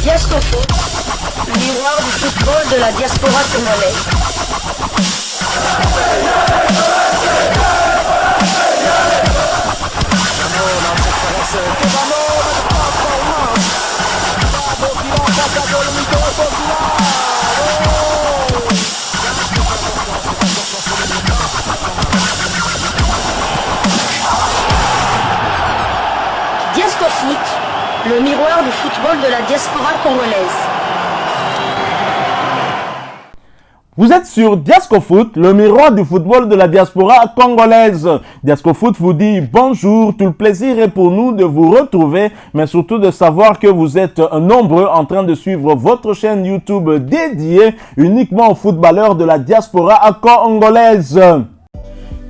Diasco Foot, le miroir du football de la diaspora congolaise. Diasco Foot, le miroir du football de la diaspora congolaise. Vous êtes sur Diasco Foot, le miroir du football de la diaspora congolaise. Diasco Foot vous dit bonjour, tout le plaisir est pour nous de vous retrouver, mais surtout de savoir que vous êtes nombreux en train de suivre votre chaîne YouTube dédiée uniquement aux footballeurs de la diaspora congolaise.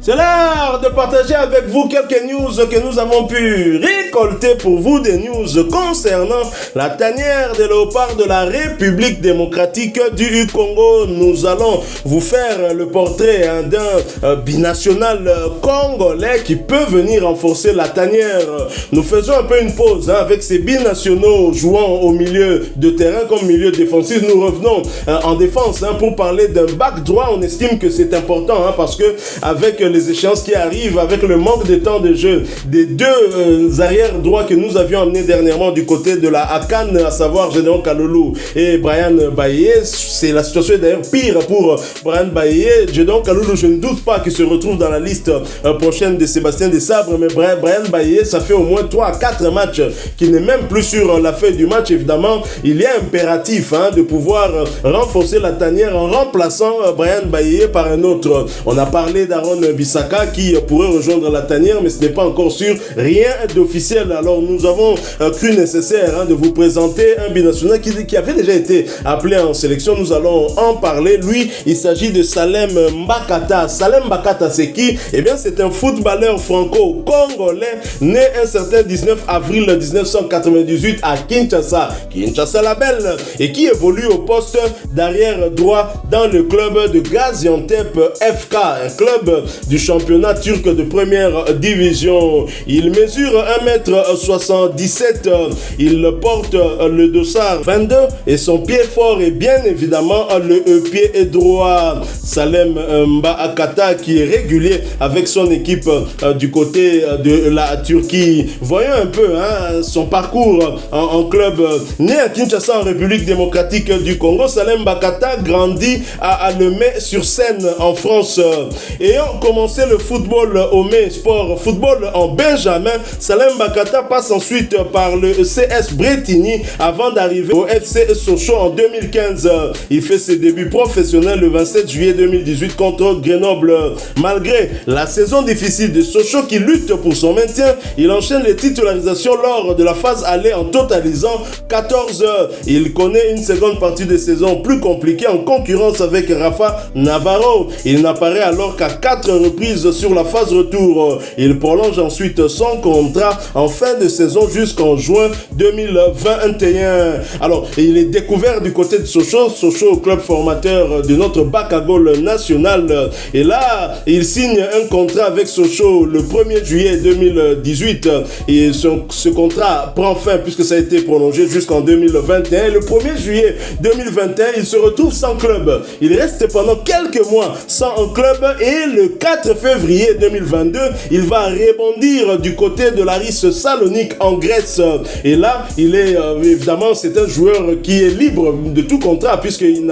C'est l'heure de partager avec vous quelques news que nous avons pu récolter pour vous, des news concernant la tanière des léopards de la République démocratique du Congo. Nous allons vous faire le portrait d'un binational congolais qui peut venir renforcer la tanière. Nous faisons un peu une pause avec ces binationaux jouant au milieu de terrain comme milieu défensif. Nous revenons en défense pour parler d'un back droit. On estime que c'est important parce que avec les échéances qui arrivent, avec le manque de temps de jeu des deux arrières droits que nous avions amenés dernièrement du côté de la ACAN, à savoir Gédéon Kalulu et Brian Baye, c'est la situation est d'ailleurs pire pour Brian Baye. Gédéon Kalulu, je ne doute pas qu'il se retrouve dans la liste prochaine de Sébastien Desabre, mais Brian Baye, ça fait au moins 3 à 4 matchs qu'il n'est même plus sur la feuille du match. Évidemment, il est impératif de pouvoir renforcer la tanière en remplaçant Brian Baye par un autre. On a parlé d'Aaron Bissaka qui pourrait rejoindre la tanière, mais ce n'est pas encore sûr, rien d'officiel. Alors nous avons cru nécessaire de vous présenter un binational qui avait déjà été appelé en sélection. Nous allons en parler. Lui, il s'agit de Salem Mbakata. Salem Mbakata, c'est qui? Eh bien, c'est un footballeur franco-congolais né un certain 19 avril 1998 à Kinshasa, la Belle, et qui évolue au poste d'arrière droit dans le club de Gaziantep FK, un club du championnat turc de première division. Il mesure 1m77, il porte le dossard 22 et son pied fort est bien évidemment le pied droit. Salem Mbakata qui est régulier avec son équipe du côté de la Turquie. Voyons un peu son parcours en club. Né à Kinshasa en République démocratique du Congo, Salem Mbakata grandit à Lemay-sur-Seine en France. Ayant commencé le football au May Sport Football en Benjamin, Salem Mbakata passe ensuite par le CS Bretigny avant d'arriver au FC Sochaux en 2015. Il fait ses débuts professionnels le 27 juillet 2018 contre Grenoble. Malgré la saison difficile de Sochaux qui lutte pour son maintien, il enchaîne les titularisations lors de la phase aller en totalisant 14 heures. Il connaît une seconde partie de saison plus compliquée en concurrence avec Rafa Navarro. Il n'apparaît alors qu'à 4 reprises sur la phase retour. Il prolonge ensuite son contrat en fin de saison jusqu'en juin 2021. Alors, il est découvert du côté de Sochaux, club formateur de notre bac à goal national. Et là, il signe un contrat avec Sochaux le 1er juillet 2018. Et ce contrat prend fin puisque ça a été prolongé jusqu'en 2021. Et le 1er juillet 2021, il se retrouve sans club. Il reste pendant quelques mois sans un club et le 4 février 2022, il va rebondir du côté de l'Aris Salonique en Grèce. Et là, il est évidemment, c'est un joueur qui est libre de tout contrat puisqu'il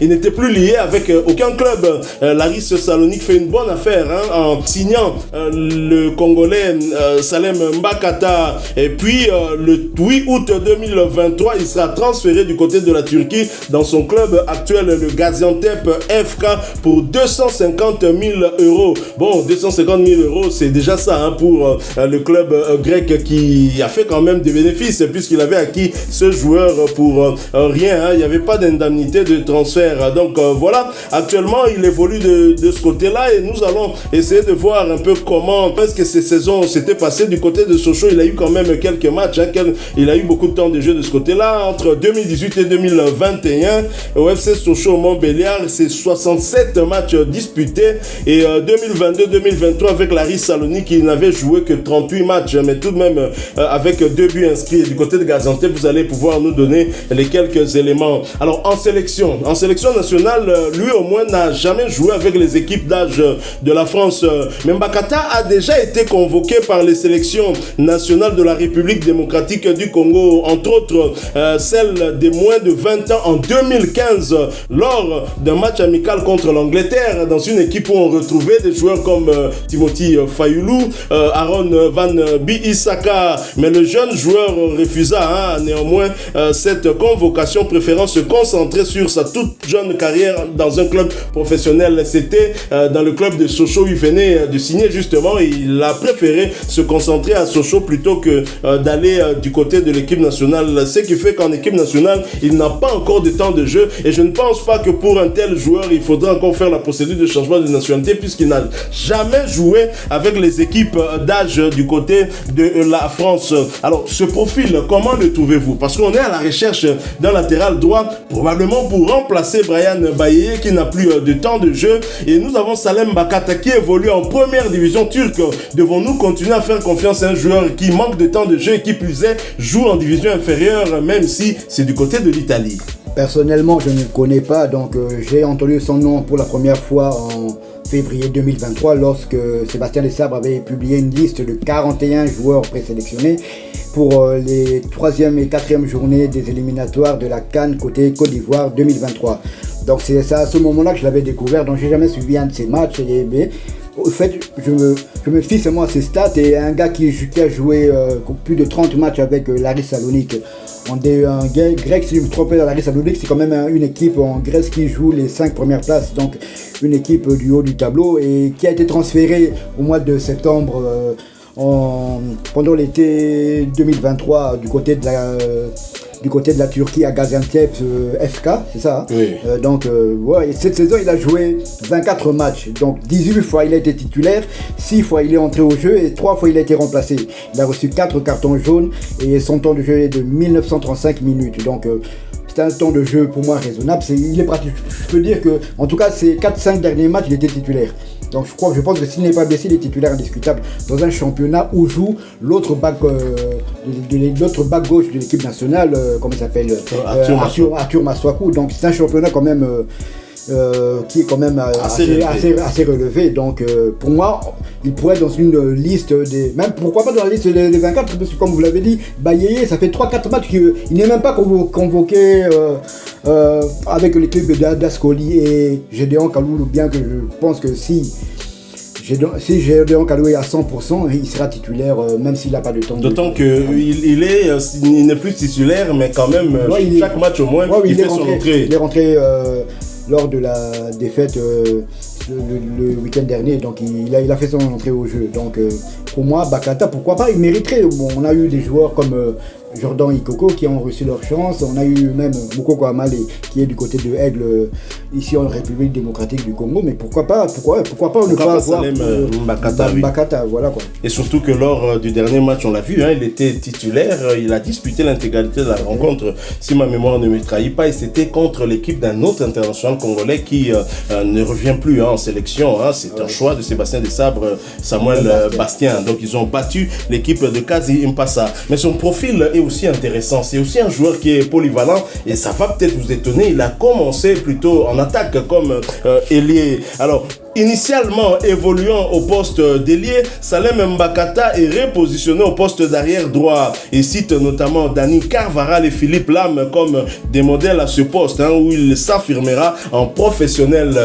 n'était plus lié avec aucun club. L'Aris Salonique fait une bonne affaire en signant le Congolais Salem Mbakata. Et puis le 8 août 2023, il sera transféré du côté de la Turquie dans son club actuel, le Gaziantep FK, pour 250 000 euros. Bon, 250 000 euros, c'est déjà ça pour le club grec qui a fait quand même des bénéfices puisqu'il avait acquis ce joueur pour rien. Il n'y avait pas d'indemnité de transfert. Donc voilà, actuellement il évolue de ce côté-là et nous allons essayer de voir un peu comment est-ce que ces saisons s'étaient passées du côté de Sochaux. Il a eu quand même quelques matchs, il a eu beaucoup de temps de jeu de ce côté-là. Entre 2018 et 2021, au FC Sochaux Montbéliard, c'est 67 matchs disputés et Et 2022-2023 avec l'Aris Salonique, il n'avait joué que 38 matchs, mais tout de même avec 2 buts inscrits. Et du côté de Gaziantep, vous allez pouvoir nous donner les quelques éléments. Alors en sélection nationale, lui au moins n'a jamais joué avec les équipes d'âge de la France. Mais Mbakata a déjà été convoqué par les sélections nationales de la République démocratique du Congo, entre autres celle des moins de 20 ans en 2015 lors d'un match amical contre l'Angleterre, dans une équipe où on retrouvait des joueurs comme Timothy Fayoulou, Aaron Van Bissaka, mais le jeune joueur refusa néanmoins cette convocation, préférant se concentrer sur sa toute jeune carrière dans un club professionnel. C'était dans le club de Sochaux, il venait de signer justement, et il a préféré se concentrer à Sochaux plutôt que d'aller du côté de l'équipe nationale, ce qui fait qu'en équipe nationale il n'a pas encore de temps de jeu, et je ne pense pas que pour un tel joueur il faudra encore faire la procédure de changement de nationalité, puisqu'il n'a jamais joué avec les équipes d'âge du côté de la France. Alors ce profil, comment le trouvez-vous? Parce qu'on est à la recherche d'un latéral droit, probablement pour remplacer Brian Bayeye qui n'a plus de temps de jeu, et nous avons Salem Mbakata qui évolue en première division turque. Devons-nous continuer à faire confiance à un joueur qui manque de temps de jeu et qui plus est joue en division inférieure, même si c'est du côté de l'Italie? Personnellement, je ne le connais pas, donc j'ai entendu son nom pour la première fois en février 2023 lorsque Sébastien Desabre avait publié une liste de 41 joueurs présélectionnés pour les 3e et 4e journées des éliminatoires de la CAN côté Côte d'Ivoire 2023. Donc c'est à ce moment-là que je l'avais découvert, donc j'ai jamais suivi un de ces matchs. Au fait, je me fie seulement à ses stats, et un gars qui a joué plus de 30 matchs avec l'Aris Salonique. Un grec, si je me trompe, l'Aris Salonique, c'est quand même une équipe en Grèce qui joue les 5 premières places, donc une équipe du haut du tableau, et qui a été transférée au mois de septembre pendant l'été 2023 du côté de la Turquie à Gaziantep FK, c'est ça, hein? Oui. Cette saison il a joué 24 matchs, donc 18 fois il a été titulaire, 6 fois il est entré au jeu et 3 fois il a été remplacé. Il a reçu 4 cartons jaunes et son temps de jeu est de 1935 minutes, donc c'est un temps de jeu pour moi raisonnable. Il est pratique. Je peux dire que en tout cas ces 4-5 derniers matchs il était titulaire. Donc je pense que s'il n'est pas blessé, il est titulaire indiscutable dans un championnat où joue l'autre back gauche de l'équipe nationale, comment il s'appelle, Arthur Maswaku. Donc c'est un championnat quand même qui est quand même assez relevé. Donc pour moi, il pourrait être dans une liste même pourquoi pas dans la liste des 24, parce que comme vous l'avez dit, Bayeye, ça fait 3-4 matchs qu'il n'est même pas convoqué avec l'équipe d'Ascoli et Gédéon Kaloulou, bien que je pense que si Gédéon Kaloulou est à 100%, il sera titulaire même s'il n'a pas de temps. D'autant qu'il n'est plus titulaire, mais quand même, chaque match au moins, il fait son entrée. Il est rentré lors de la défaite le week-end dernier, donc il a fait son entrée au jeu. Donc pour moi, Mbakata, pourquoi pas, il mériterait. Bon, on a eu des joueurs comme Jordan Ikoko qui ont reçu leur chance, on a eu même Moukoko Amale qui est du côté de Aigle ici en République démocratique du Congo, mais pourquoi pas ne pas avoir Mbakata, voilà quoi. Et surtout que lors du dernier match, on l'a vu, il était titulaire, il a disputé l'intégralité de la rencontre, si ma mémoire ne me trahit pas, et c'était contre l'équipe d'un autre international congolais qui ne revient plus en sélection, c'est un choix de Sébastien Desabre, Samuel Bastien, donc ils ont battu l'équipe de Kazi Mpassa, mais son profil est aussi intéressant, c'est aussi un joueur qui est polyvalent, et ça va peut-être vous étonner, il a commencé plutôt en attaque comme ailier. Alors initialement évoluant au poste d'ailier, Salem Mbakata est repositionné au poste d'arrière droit et cite notamment Dani Carvajal et Philippe Lam comme des modèles à ce poste où il s'affirmera en professionnel.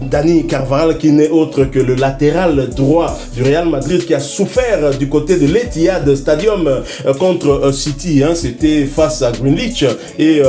Dani Carvajal qui n'est autre que le latéral droit du Real Madrid qui a souffert du côté de l'Etihad Stadium contre City. C'était face à Greenwich et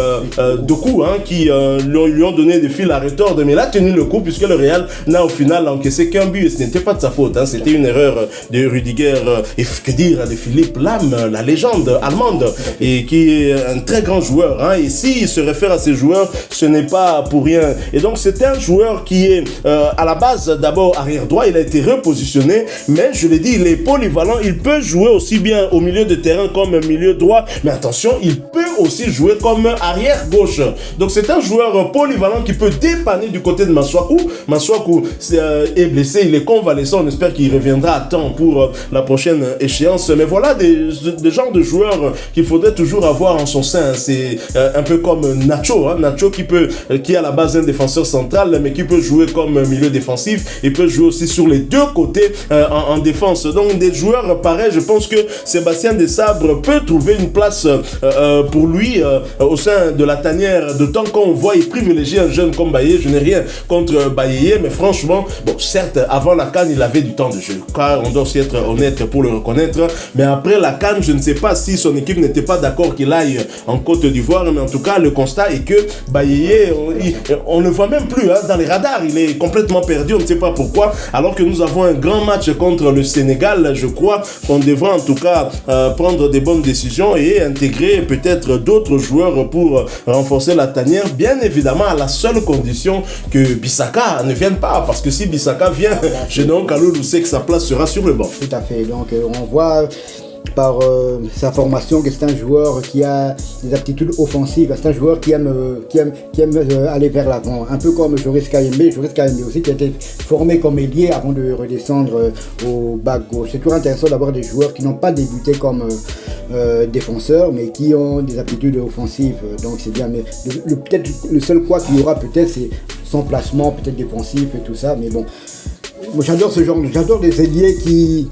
Doku qui lui ont donné des fils à retordre, mais il a tenu le coup puisque le Real n'a au final encaissé qu'un but et ce n'était pas de sa faute. C'était une erreur de Rudiger et que dire de Philippe Lam, la légende allemande et qui est un très grand joueur. Et s'il se réfère à ces joueurs, ce n'est pas pour rien. Et donc c'est un joueur qui est à la base d'abord arrière droit, il a été repositionné, mais je l'ai dit, il est polyvalent, il peut jouer aussi bien au milieu de terrain comme milieu droit, mais attention, il peut aussi jouer comme arrière gauche. Donc c'est un joueur polyvalent qui peut dépanner du côté de Maswaku. Maswaku, est blessé, il est convalescent. On espère qu'il reviendra à temps pour la prochaine échéance. Mais voilà des genres de joueurs qu'il faudrait toujours avoir en son sein. C'est un peu comme Nacho, Nacho qui est à la base un défenseur central, mais qui peut jouer comme milieu défensif. Il peut jouer aussi sur les deux côtés en défense. Donc des joueurs pareils, je pense que Sébastien Desabre peut trouver une place pour lui au sein de la tanière, d'autant qu'on voit il privilégie un jeune comme Baye. Je n'ai rien contre Baye, mais franchement, bon, certes, avant la CAN, il avait du temps de jeu, car on doit aussi être honnête pour le reconnaître, mais après la CAN, je ne sais pas si son équipe n'était pas d'accord qu'il aille en Côte d'Ivoire, mais en tout cas, le constat est que Baye, on ne le voit même plus dans les radars, il est complètement perdu, on ne sait pas pourquoi, alors que nous avons un grand match contre le Sénégal. Je crois qu'on devrait en tout cas prendre des bonnes décisions et intégrer peut-être d'autres joueurs pour renforcer la tanière, bien évidemment à la seule condition que Bissaka ne vienne pas, parce que si Bissaka vient, Gédéon Kaloulou sait que sa place sera sur le banc. Tout à fait, donc on voit par sa formation que c'est un joueur qui a des aptitudes offensives, c'est un joueur qui aime aller vers l'avant, un peu comme Joris Kayembe aussi, qui a été formé comme ailier avant de redescendre au bas gauche. C'est toujours intéressant d'avoir des joueurs qui n'ont pas débuté comme défenseurs, mais qui ont des aptitudes offensives, donc c'est bien. Mais peut-être le seul quoi qu'il y aura peut-être, c'est son placement peut-être défensif et tout ça, mais bon. Moi, j'adore ce genre, j'adore des ailiers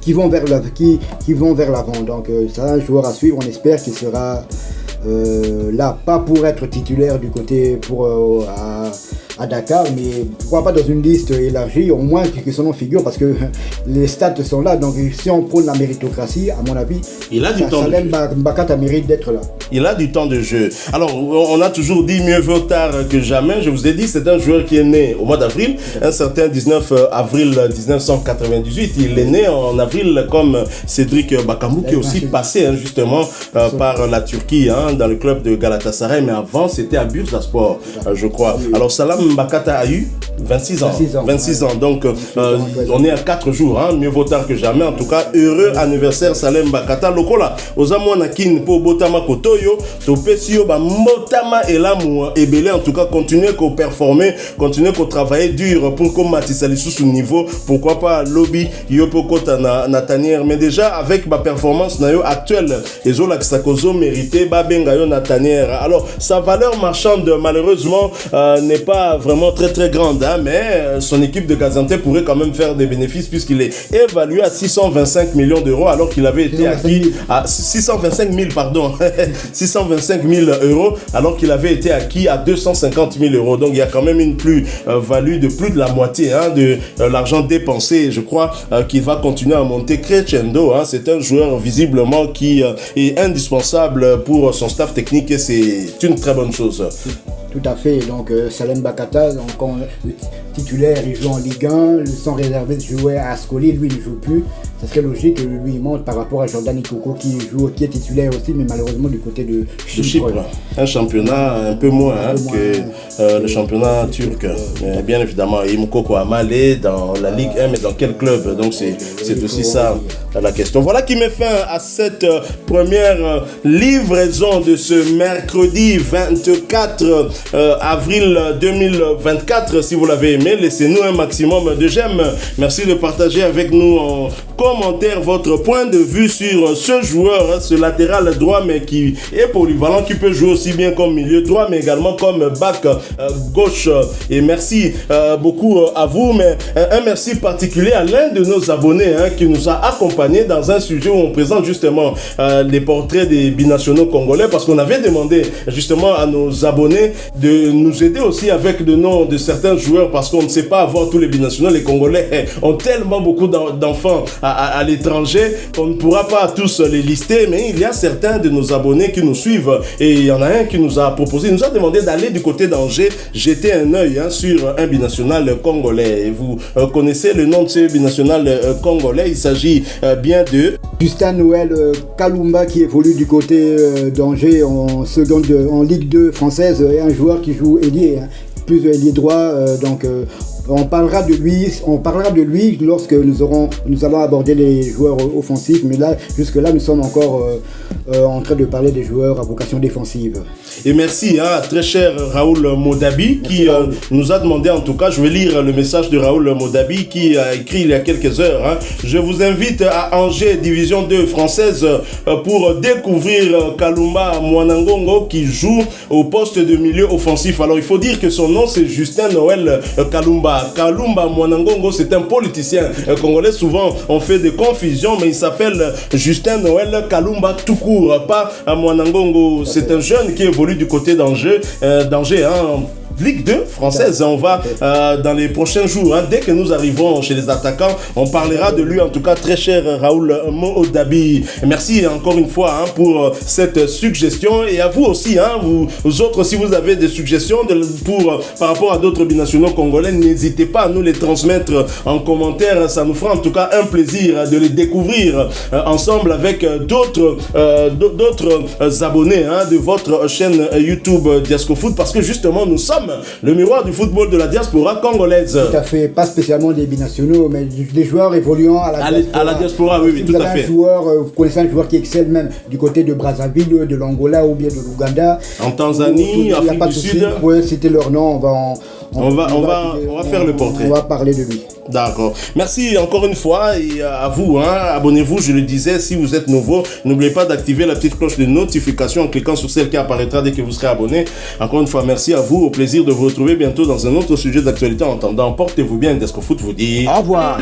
qui vont vers l'avant. Donc c'est un joueur à suivre. On espère qu'il sera là, pas pour être titulaire du côté à Dakar, mais pourquoi pas dans une liste élargie, au moins que son nom figure, parce que les stats sont là. Donc si on prône la méritocratie, à mon avis, il a du temps. Salem Mbakata mérite d'être là. Il a du temps de jeu. Alors, on a toujours dit mieux vaut tard que jamais. Je vous ai dit, c'est un joueur qui est né au mois d'avril, un certain 19 avril 1998. Il est né en avril comme Cédric Bakambu, qui est aussi passé justement par la Turquie, dans le club de Galatasaray, mais avant c'était à Bursaspor, je crois. Alors Salam Mbakata a eu 26 ans. 26 ans. Donc on est à 4 jours, mieux vaut tard que jamais. En tout cas, heureux anniversaire Salem Mbakata. Lokola, Ozamouanakin pour Botama Kotoyo, Topesio, Motama et Lamu Ebele. En tout cas, continuez qu'on performer, continuez qu'on travaille dur pour qu'on matisse sous niveau. Pourquoi pas lobby Yopoko na tanière. Mais déjà avec ma performance actuelle, Ezola Sakozo mérité Babengayo na tanière. Alors sa valeur marchande malheureusement n'est pas vraiment très grande, mais son équipe de Gaziantep pourrait quand même faire des bénéfices puisqu'il est évalué à 625 millions d'euros alors qu'il avait été acquis à 625 000 pardon 625 000 euros alors qu'il avait été acquis à 250 000 euros. Donc il y a quand même une plus-value de plus de la moitié de l'argent dépensé. Je crois qu'il va continuer à monter crescendo. C'est un joueur visiblement qui est indispensable pour son staff technique et c'est une très bonne chose. Tout à fait, donc Salem Mbakata, donc titulaire, il joue en Ligue 1, sans réservé de jouer à Ascoli, lui il ne joue plus. Ça serait logique que lui il monte par rapport à Jordan Ikoko qui est titulaire aussi, mais malheureusement du côté de Chypre. Un championnat un peu moins que le championnat turc. Mais bien évidemment, Imkoko a malé dans la Ligue 1, mais dans quel club? Donc c'est aussi ça la question. Voilà qui met fin à cette première livraison de ce mercredi 24 avril 2024. Si vous l'avez aimé, laissez-nous un maximum de j'aime. Merci de partager avec nous en commentaire votre point de vue sur ce joueur, ce latéral droit, mais qui est polyvalent, qui peut jouer aussi bien comme milieu droit, mais également comme back gauche. Et merci beaucoup à vous, mais un merci particulier à l'un de nos abonnés qui nous a accompagnés dans un sujet où on présente justement les portraits des binationaux congolais, parce qu'on avait demandé justement à nos abonnés de nous aider aussi avec le nom de certains joueurs, parce qu'on ne sait pas avoir tous les binationaux. Les Congolais ont tellement beaucoup d'enfants à l'étranger qu'on ne pourra pas tous les lister, mais il y a certains de nos abonnés qui nous suivent et il y en a un qui nous a proposé, il nous a demandé d'aller du côté d'Angers jeter un œil sur un binational congolais. Et vous connaissez le nom de ce binational congolais, il s'agit bien de Justin Noël Kalumba, qui évolue du côté d'Angers en Ligue 2 française, et un joueur qui joue ailier, plus ailier droit, donc On parlera de lui lorsque nous allons aborder les joueurs offensifs, mais là, jusque-là, nous sommes encore en train de parler des joueurs à vocation défensive. Et merci à très cher Raoul Modabi qui nous a demandé, en tout cas, je vais lire le message de Raoul Modabi qui a écrit il y a quelques heures. Je vous invite à Angers, division 2 française, pour découvrir Kalumba Mwanangongo qui joue au poste de milieu offensif. Alors il faut dire que son nom c'est Justin Noël Kalumba. Kalumba Mwanangongo, c'est un politicien congolais. Souvent on fait des confusions, mais il s'appelle Justin Noël Kalumba tout court, pas Mwanangongo. C'est un jeune qui évolue du côté d'Angers, Ligue 2 française. On va dans les prochains jours, dès que nous arrivons chez les attaquants, on parlera de lui, en tout cas très cher Raoul Modabi. Merci encore une fois pour cette suggestion, et à vous aussi, vous autres, si vous avez des suggestions par rapport à d'autres binationaux congolais, n'hésitez pas à nous les transmettre en commentaire. Ça nous fera en tout cas un plaisir de les découvrir ensemble avec d'autres abonnés de votre chaîne YouTube Diascofoot, parce que justement nous sommes le miroir du football de la diaspora congolaise. Tout à fait, pas spécialement des binationaux, mais des joueurs évoluant à la diaspora. À la diaspora, oui, tout à fait. Vous connaissez un joueur qui excelle même du côté de Brazzaville, de l'Angola ou bien de l'Ouganda. En Tanzanie, Afrique du Sud. Oui, c'était leur nom, on va faire le portrait. On va parler de lui. D'accord. Merci encore une fois, et à vous, abonnez-vous, je le disais, si vous êtes nouveau, n'oubliez pas d'activer la petite cloche de notification en cliquant sur celle qui apparaîtra dès que vous serez abonné. Encore une fois, merci à vous, au plaisir de vous retrouver bientôt dans un autre sujet d'actualité. En attendant, portez-vous bien, Diascofoot vous dit au revoir.